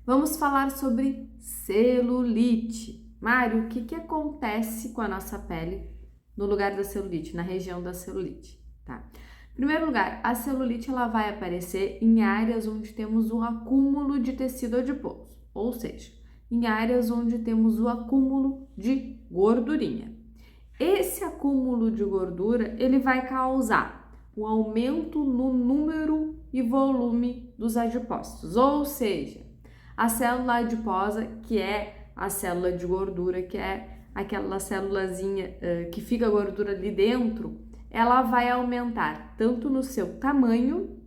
Vamos falar sobre celulite. Mário, o que acontece com a nossa pele no lugar da celulite, na região da celulite, tá? Em primeiro lugar, a celulite ela vai aparecer em áreas onde temos um acúmulo de tecido adiposo, ou seja, em áreas onde temos o acúmulo de gordurinha. Esse acúmulo de gordura, ele vai causar um aumento no número e volume dos adipócitos, ou seja, a célula adiposa, que é a célula de gordura, que é aquela célulazinha que fica a gordura ali dentro, ela vai aumentar tanto no seu tamanho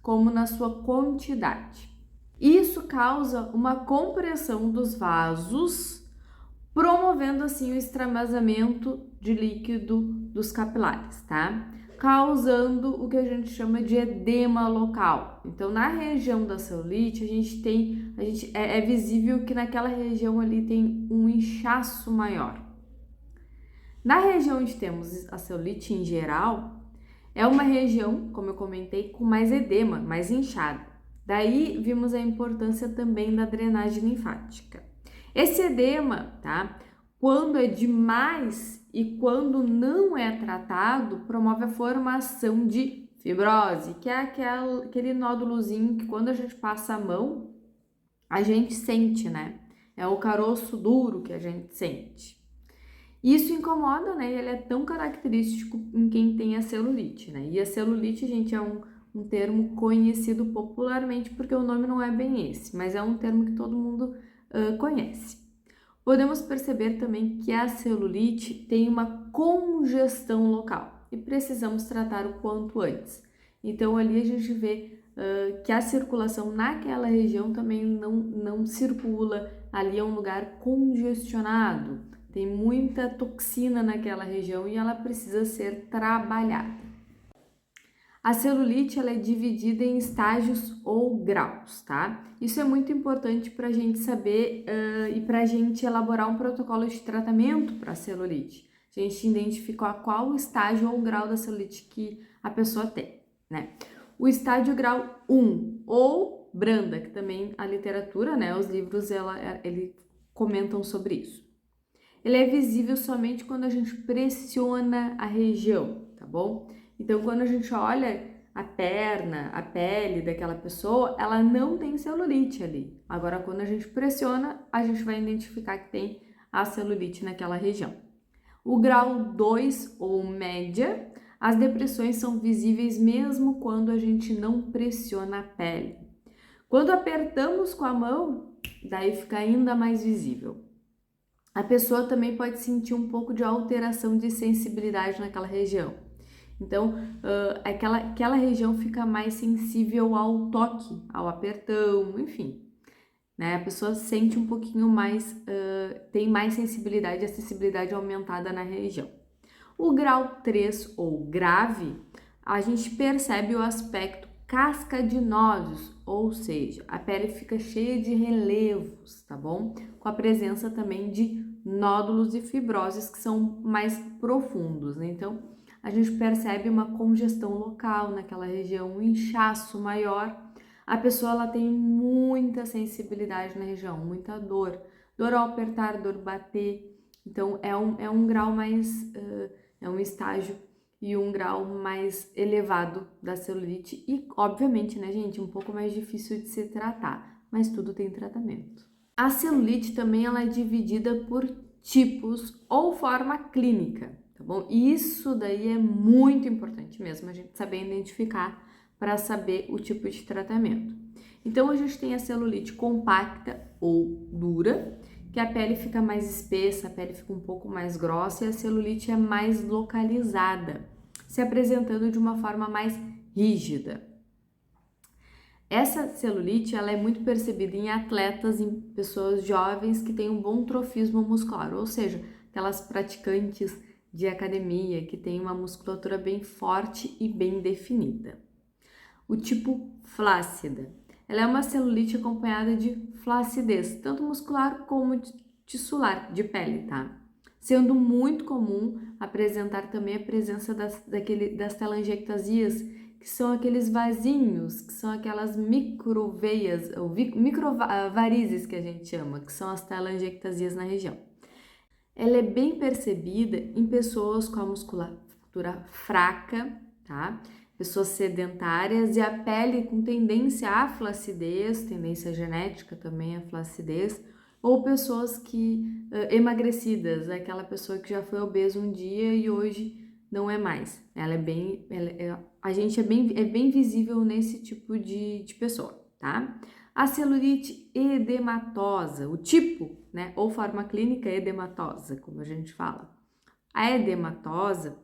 como na sua quantidade. Isso causa uma compressão dos vasos, promovendo assim o extravasamento de líquido dos capilares, tá? Causando o que a gente chama de edema local. Então, na região da celulite, é visível que naquela região ali tem um inchaço maior. Na região onde temos a celulite em geral, é uma região, como eu comentei, com mais edema, mais inchada. Daí vimos a importância também da drenagem linfática. Esse edema, tá? Quando é demais e quando não é tratado, promove a formação de fibrose, que é aquele nódulozinho que quando a gente passa a mão, a gente sente, né? É o caroço duro que a gente sente. Isso incomoda, né? E ele é tão característico em quem tem a celulite, né? E a celulite, gente, é um termo conhecido popularmente porque o nome não é bem esse, mas é um termo que todo mundo conhece. Podemos perceber também que a celulite tem uma congestão local e precisamos tratar o quanto antes. Então ali a gente vê que a circulação naquela região também não circula, ali é um lugar congestionado, tem muita toxina naquela região e ela precisa ser trabalhada. A celulite ela é dividida em estágios ou graus, tá? Isso é muito importante para a gente saber e para a gente elaborar um protocolo de tratamento para a celulite. A gente identificar qual estágio ou grau da celulite que a pessoa tem, né? O estágio grau 1 ou branda, que também a literatura, né? Os livros ele comentam sobre isso. Ele é visível somente quando a gente pressiona a região, tá bom? Então, quando a gente olha a perna, a pele daquela pessoa, ela não tem celulite ali. Agora, quando a gente pressiona, a gente vai identificar que tem a celulite naquela região. O grau 2 ou média, as depressões são visíveis mesmo quando a gente não pressiona a pele. Quando apertamos com a mão, daí fica ainda mais visível. A pessoa também pode sentir um pouco de alteração de sensibilidade naquela região. Então, aquela região fica mais sensível ao toque, ao apertão, enfim. Né? A pessoa sente um pouquinho mais, tem mais sensibilidade e acessibilidade aumentada na região. O grau 3 ou grave, a gente percebe o aspecto cascadinosos, ou seja, a pele fica cheia de relevos, tá bom? Com a presença também de nódulos e fibroses que são mais profundos, né? Então, a gente percebe uma congestão local naquela região, um inchaço maior. A pessoa ela tem muita sensibilidade na região, muita dor ao apertar, dor bater. Então, é um grau mais, é um estágio e um grau mais elevado da celulite e, obviamente, né, gente, um pouco mais difícil de se tratar, mas tudo tem tratamento. A celulite também ela é dividida por tipos ou forma clínica, tá bom? E isso daí é muito importante mesmo, a gente saber identificar para saber o tipo de tratamento. Então, a gente tem a celulite compacta ou dura, que a pele fica mais espessa, a pele fica um pouco mais grossa e a celulite é mais localizada, se apresentando de uma forma mais rígida. Essa celulite ela é muito percebida em atletas, em pessoas jovens que têm um bom trofismo muscular, ou seja, aquelas praticantes de academia que têm uma musculatura bem forte e bem definida. O tipo flácida. Ela é uma celulite acompanhada de flacidez, tanto muscular como tissular, de pele, tá? Sendo muito comum apresentar também a presença das telangiectasias, que são aqueles vasinhos, que são aquelas microveias, ou microvarizes que a gente chama, que são as telangiectasias na região. Ela é bem percebida em pessoas com a musculatura fraca, tá? Pessoas sedentárias e a pele com tendência à flacidez, tendência genética também à flacidez, ou pessoas que emagrecidas, aquela pessoa que já foi obesa um dia e hoje não é mais. A gente é bem visível nesse tipo de pessoa, tá? A celulite edematosa, o tipo, né, ou forma clínica edematosa, como a gente fala. A edematosa,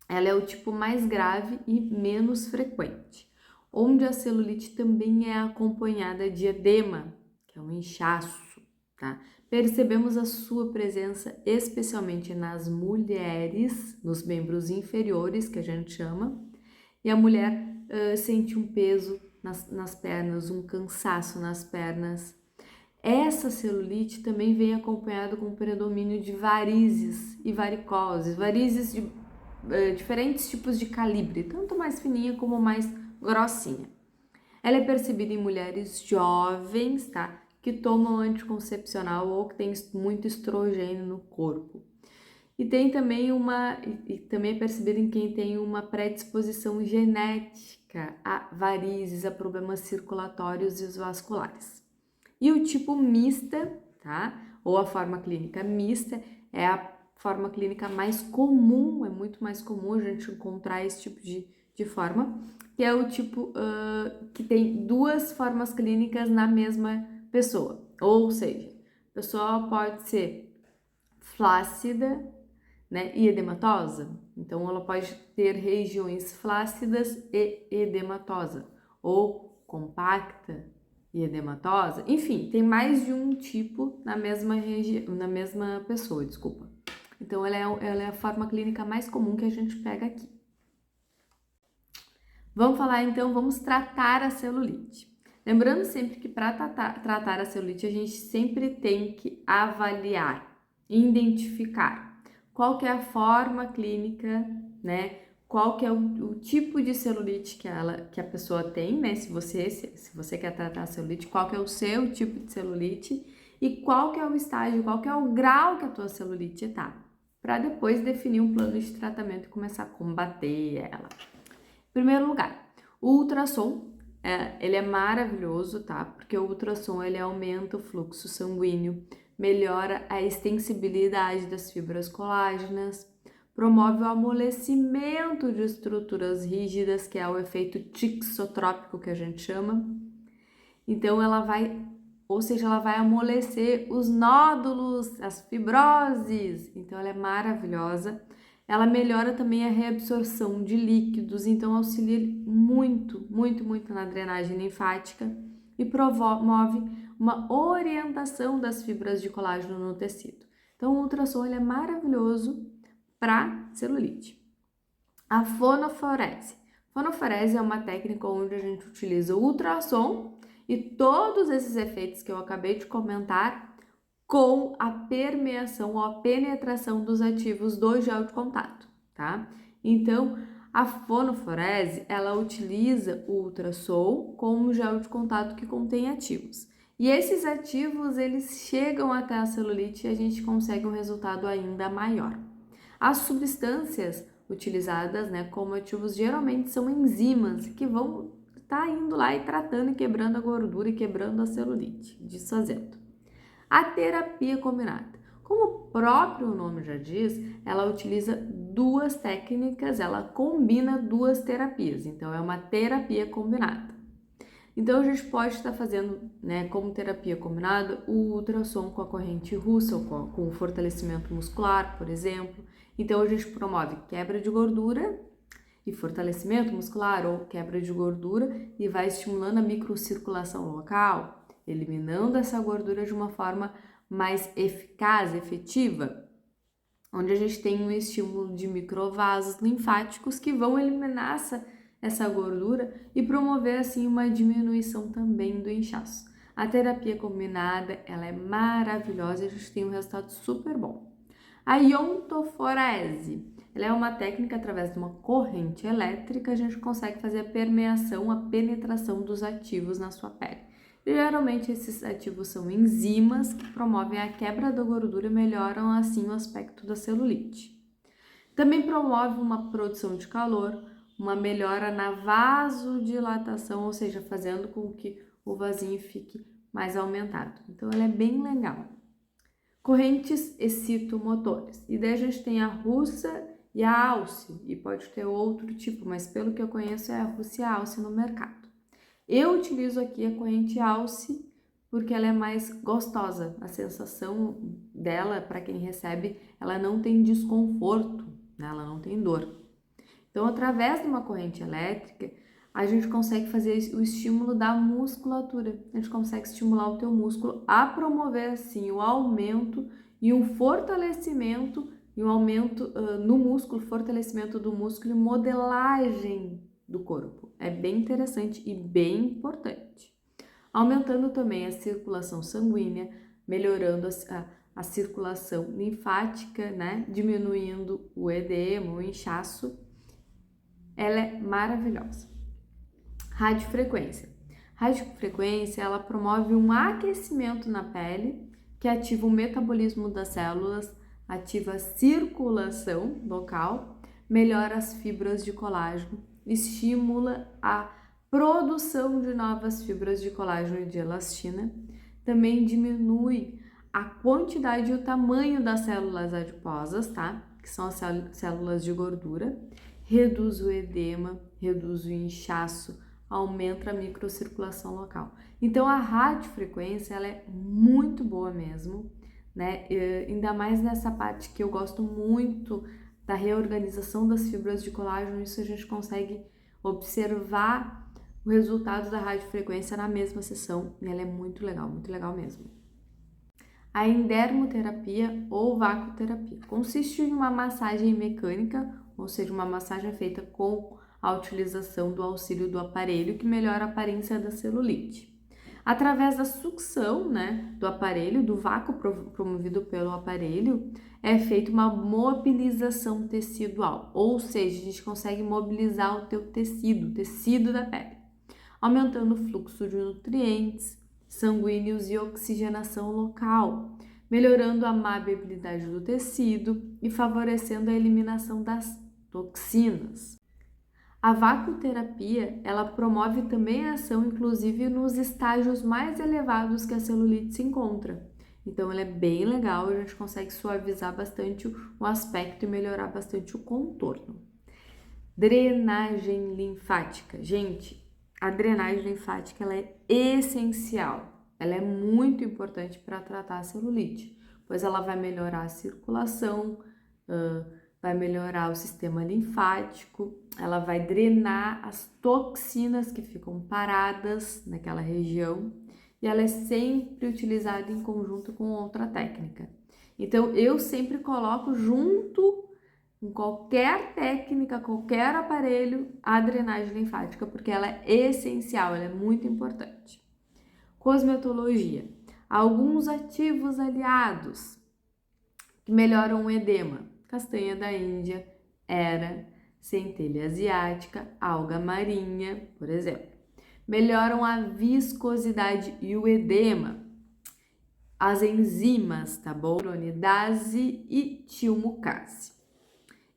ela é o tipo mais grave e menos frequente, onde a celulite também é acompanhada de edema, que é um inchaço, tá? Percebemos a sua presença especialmente nas mulheres, nos membros inferiores, que a gente chama, e a mulher sente um peso nas pernas, um cansaço nas pernas. Essa celulite também vem acompanhado com o predomínio de varizes e varicoses, varizes de diferentes tipos de calibre, tanto mais fininha como mais grossinha. Ela é percebida em mulheres jovens, tá? Que tomam anticoncepcional ou que têm muito estrogênio no corpo. E também é percebida em quem tem uma predisposição genética a varizes, a problemas circulatórios e vasculares. E o tipo mista, tá? Ou a forma clínica mista é a forma clínica mais comum, é muito mais comum a gente encontrar esse tipo de forma, que é o tipo que tem duas formas clínicas na mesma pessoa. Ou seja, a pessoa pode ser flácida, né, e edematosa. Então, ela pode ter regiões flácidas e edematosa, ou compacta e edematosa. Enfim, tem mais de um tipo na mesma pessoa, desculpa. Então, ela é a forma clínica mais comum que a gente pega aqui. Vamos tratar a celulite. Lembrando sempre que para tratar a celulite, a gente sempre tem que avaliar, identificar qual que é a forma clínica, né? Qual que é o tipo de celulite que a pessoa tem, né? Se você quer tratar a celulite, qual que é o seu tipo de celulite e qual que é o estágio, qual que é o grau que a tua celulite tá, para depois definir um plano de tratamento e começar a combater ela. Em primeiro lugar, o ultrassom, ele é maravilhoso, tá? Porque o ultrassom, ele aumenta o fluxo sanguíneo, melhora a extensibilidade das fibras colágenas, promove o amolecimento de estruturas rígidas, que é o efeito tixotrópico que a gente chama. Então, ela vai amolecer os nódulos, as fibroses. Então, ela é maravilhosa. Ela melhora também a reabsorção de líquidos, então auxilia muito, muito, muito na drenagem linfática e promove uma orientação das fibras de colágeno no tecido. Então, o ultrassom ele é maravilhoso para celulite. A fonoforese. Fonoforese é uma técnica onde a gente utiliza o ultrassom e todos esses efeitos que eu acabei de comentar com a permeação ou a penetração dos ativos do gel de contato, tá? Então, a fonoforese, ela utiliza o ultrassom como gel de contato que contém ativos. E esses ativos, eles chegam até a celulite e a gente consegue um resultado ainda maior. As substâncias utilizadas, né, como ativos, geralmente são enzimas que vão estar indo lá e tratando e quebrando a gordura e quebrando a celulite, desfazendo. A terapia combinada. Como o próprio nome já diz, ela utiliza duas técnicas, ela combina duas terapias, então é uma terapia combinada. Então a gente pode estar fazendo, né, como terapia combinada, o ultrassom com a corrente Russell, com o fortalecimento muscular, por exemplo. Então a gente promove quebra de gordura e fortalecimento muscular ou quebra de gordura e vai estimulando a microcirculação local, eliminando essa gordura de uma forma mais eficaz, efetiva, onde a gente tem um estímulo de microvasos linfáticos que vão eliminar essa gordura e promover assim uma diminuição também do inchaço. A terapia combinada, ela é maravilhosa e a gente tem um resultado super bom. A iontoforese Ela é uma técnica através de uma corrente elétrica, a gente consegue fazer a permeação, a penetração dos ativos na sua pele. E, geralmente esses ativos são enzimas que promovem a quebra da gordura e melhoram assim o aspecto da celulite. Também promove uma produção de calor, uma melhora na vasodilatação, ou seja, fazendo com que o vasinho fique mais aumentado. Então, ela é bem legal. Correntes excitomotores. E daí a gente tem a russa e a alce, e pode ter outro tipo, mas pelo que eu conheço é a russa e a alce no mercado. Eu utilizo aqui a corrente alce porque ela é mais gostosa. A sensação dela, para quem recebe, ela não tem desconforto, né? Ela não tem dor. Então, através de uma corrente elétrica, a gente consegue fazer o estímulo da musculatura. A gente consegue estimular o teu músculo a promover, assim, o aumento e um fortalecimento e um aumento no músculo, fortalecimento do músculo e modelagem do corpo. É bem interessante e bem importante. Aumentando também a circulação sanguínea, melhorando a circulação linfática, né? Diminuindo o edema, o inchaço. Ela é maravilhosa. Radiofrequência. Radiofrequência, ela promove um aquecimento na pele, que ativa o metabolismo das células, ativa a circulação local, melhora as fibras de colágeno, estimula a produção de novas fibras de colágeno e de elastina, também diminui a quantidade e o tamanho das células adiposas, tá? Que são as células de gordura, reduz o edema, reduz o inchaço, aumenta a microcirculação local. Então a radiofrequência ela é muito boa mesmo, né? Ainda mais nessa parte que eu gosto muito da reorganização das fibras de colágeno, isso a gente consegue observar o resultado da radiofrequência na mesma sessão e ela é muito legal mesmo. A endermoterapia ou vacoterapia consiste em uma massagem mecânica, ou seja, uma massagem feita com a utilização do auxílio do aparelho que melhora a aparência da celulite. Através da sucção, né, do aparelho, do vácuo promovido pelo aparelho, é feita uma mobilização tecidual, ou seja, a gente consegue mobilizar o teu tecido, o tecido da pele, aumentando o fluxo de nutrientes sanguíneos e oxigenação local, melhorando a maleabilidade do tecido e favorecendo a eliminação das toxinas. A vacoterapia, ela promove também a ação, inclusive, nos estágios mais elevados que a celulite se encontra. Então, ela é bem legal, a gente consegue suavizar bastante o aspecto e melhorar bastante o contorno. Drenagem linfática. Gente, a drenagem linfática ela é essencial, ela é muito importante para tratar a celulite, pois ela vai melhorar a circulação, vai melhorar o sistema linfático, ela vai drenar as toxinas que ficam paradas naquela região e ela é sempre utilizada em conjunto com outra técnica. Então, eu sempre coloco junto em qualquer técnica, qualquer aparelho, a drenagem linfática, porque ela é essencial, ela é muito importante. Cosmetologia. Alguns ativos aliados que melhoram o edema. Castanha da Índia, era, centelha asiática, alga marinha, por exemplo. Melhoram a viscosidade e o edema. As enzimas, tá bom? Hyaluronidase e tilmucase.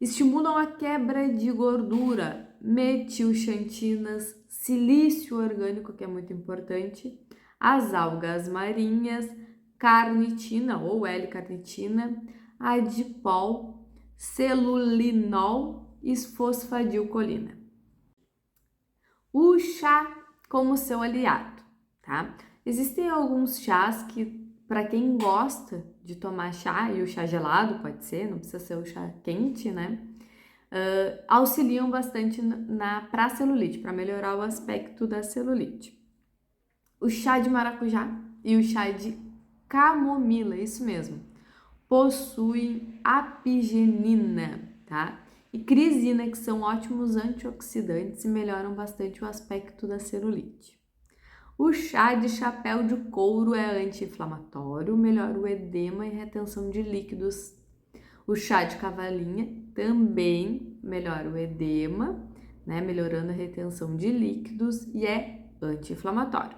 Estimulam a quebra de gordura, metilxantinas, silício orgânico, que é muito importante, as algas marinhas, carnitina ou L-carnitina, adipol, celulinol e fosfadilcolina. O chá como seu aliado, tá? Existem alguns chás que, para quem gosta de tomar chá, e o chá gelado pode ser, não precisa ser o chá quente, né? Auxiliam bastante para a celulite, para melhorar o aspecto da celulite. O chá de maracujá e o chá de camomila, isso mesmo, possuem apigenina, tá? E crisina, que são ótimos antioxidantes e melhoram bastante o aspecto da celulite. O chá de chapéu de couro é anti-inflamatório, melhora o edema e retenção de líquidos. O chá de cavalinha também melhora o edema, né, melhorando a retenção de líquidos e é anti-inflamatório.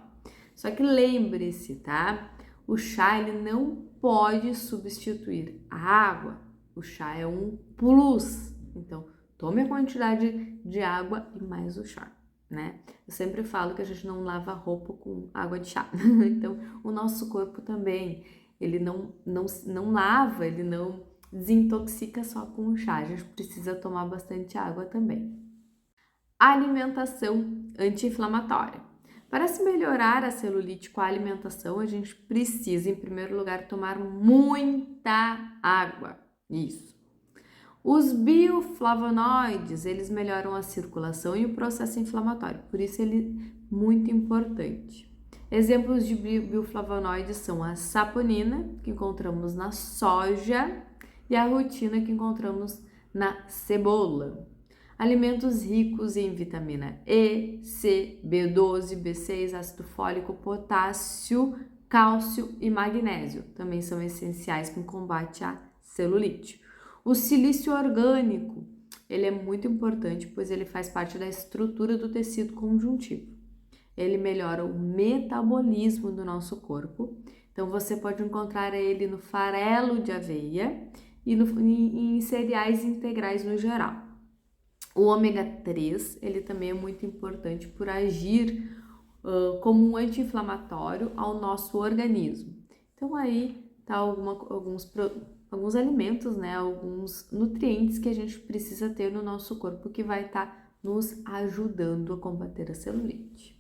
Só que lembre-se, tá? O chá ele não pode substituir a água. O chá é um plus. Então, tome a quantidade de água e mais o chá, né? Eu sempre falo que a gente não lava roupa com água de chá. Então, o nosso corpo também, ele não lava, ele não desintoxica só com o chá. A gente precisa tomar bastante água também. Alimentação anti-inflamatória. Para se melhorar a celulite com a alimentação, a gente precisa, em primeiro lugar, tomar muita água. Isso. Os bioflavonoides, eles melhoram a circulação e o processo inflamatório, por isso ele é muito importante. Exemplos de bioflavonoides são a saponina, que encontramos na soja, e a rutina, que encontramos na cebola. Alimentos ricos em vitamina E, C, B12, B6, ácido fólico, potássio, cálcio e magnésio também são essenciais para o combate à celulite. O silício orgânico, ele é muito importante, pois ele faz parte da estrutura do tecido conjuntivo. Ele melhora o metabolismo do nosso corpo, então você pode encontrar ele no farelo de aveia e em cereais integrais no geral. O ômega 3, ele também é muito importante por agir como um anti-inflamatório ao nosso organismo. Então aí tá alguns alimentos, né, alguns nutrientes que a gente precisa ter no nosso corpo que vai estar nos ajudando a combater a celulite.